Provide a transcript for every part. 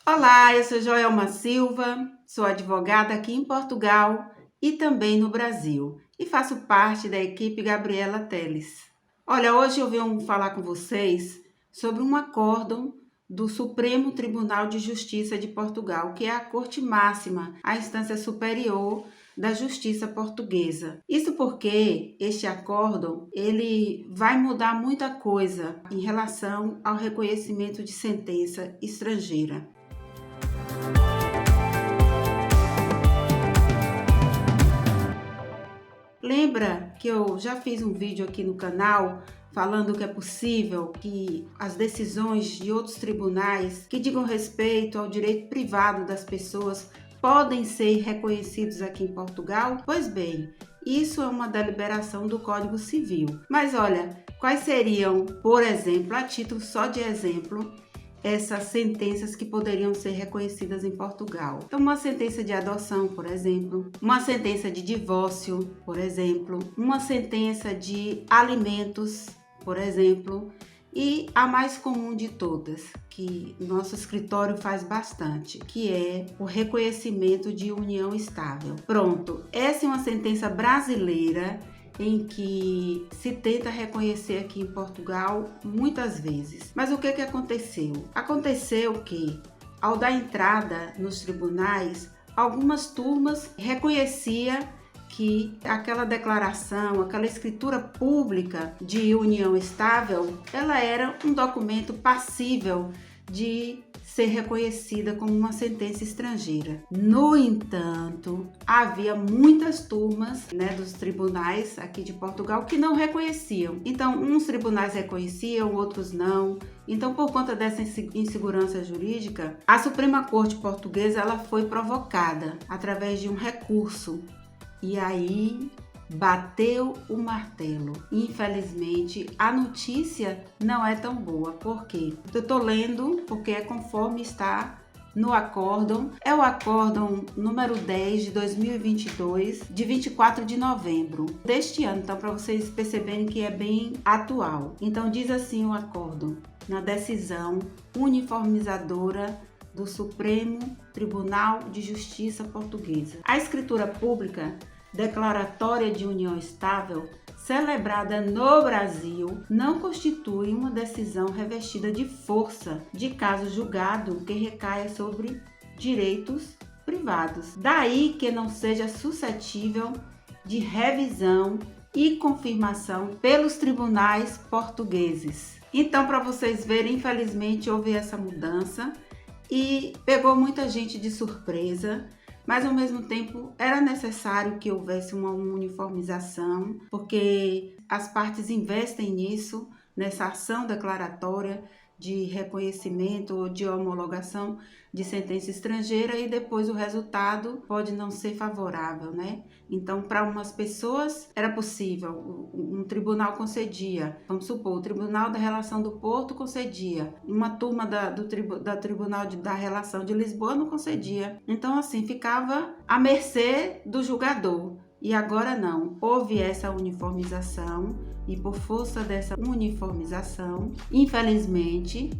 Olá, eu sou Joelma Silva, sou advogada aqui em Portugal e também no Brasil e faço parte da equipe Gabriela Teles. Olha, hoje eu venho falar com vocês sobre um acórdão do Supremo Tribunal de Justiça de Portugal, que é a Corte Máxima, a instância superior da justiça portuguesa. Isso porque este acórdão, ele vai mudar muita coisa em relação ao reconhecimento de sentença estrangeira. Lembra que eu já fiz um vídeo aqui no canal falando que é possível que as decisões de outros tribunais que digam respeito ao direito privado das pessoas podem ser reconhecidos aqui em Portugal? Pois bem, isso é uma deliberação do Código Civil. Mas olha, quais seriam, por exemplo, a título só de exemplo, essas sentenças que poderiam ser reconhecidas em Portugal? Então, uma sentença de adoção, por exemplo, uma sentença de divórcio, por exemplo, uma sentença de alimentos, por exemplo, e a mais comum de todas, que nosso escritório faz bastante, que é o reconhecimento de união estável. Pronto, essa é uma sentença brasileira em que se tenta reconhecer aqui em Portugal muitas vezes. Mas o que aconteceu? Aconteceu que, ao dar entrada nos tribunais, algumas turmas reconhecia que aquela declaração, aquela escritura pública de união estável, ela era um documento passível de ser reconhecida como uma sentença estrangeira. No entanto, havia muitas turmas, dos tribunais aqui de Portugal que não reconheciam. Então, uns tribunais reconheciam, outros não. Então, por conta dessa insegurança jurídica, a Suprema Corte Portuguesa ela foi provocada através de um recurso. E aí bateu o martelo. Infelizmente, a notícia não é tão boa. Por quê? Eu tô lendo porque é conforme está no acórdão. É o acórdão número 10 de 2022, de 24 de novembro deste ano. Então, para vocês perceberem que é bem atual. Então, diz assim o acórdão: na decisão uniformizadora do Supremo Tribunal de Justiça Portuguesa, a escritura pública declaratória de união estável celebrada no Brasil não constitui uma decisão revestida de força de caso julgado que recaia sobre direitos privados. Daí que não seja suscetível de revisão e confirmação pelos tribunais portugueses. Então, para vocês verem, infelizmente houve essa mudança e pegou muita gente de surpresa, mas ao mesmo tempo era necessário que houvesse uma uniformização, porque as partes investem nisso, nessa ação declaratória de reconhecimento ou de homologação de sentença estrangeira, e depois o resultado pode não ser favorável, né? Então, para umas pessoas era possível, um tribunal concedia, vamos supor, o Tribunal da Relação do Porto concedia, uma turma da Tribunal da Relação de Lisboa não concedia. Então, assim, ficava à mercê do julgador. E agora não, houve essa uniformização e por força dessa uniformização, infelizmente,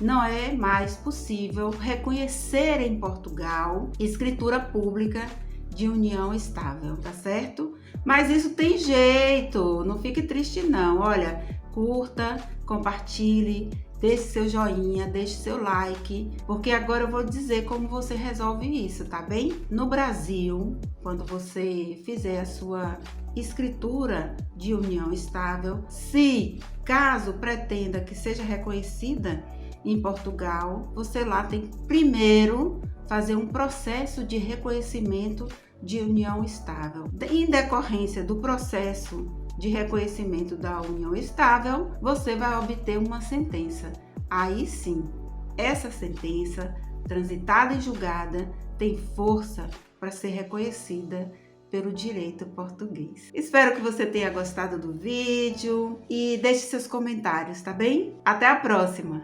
não é mais possível reconhecer em Portugal escritura pública de união estável, tá certo? Mas isso tem jeito, não fique triste não. Olha, curta, compartilhe, deixe seu joinha, deixe seu like, porque agora eu vou dizer como você resolve isso, tá bem? No Brasil, quando você fizer a sua escritura de união estável, se caso pretenda que seja reconhecida em Portugal, você lá tem que primeiro fazer um processo de reconhecimento de união estável. Em decorrência do processo de reconhecimento da união estável, você vai obter uma sentença. Aí sim, essa sentença, transitada e julgada, tem força para ser reconhecida pelo direito português. Espero que você tenha gostado do vídeo e deixe seus comentários, tá bem? Até a próxima!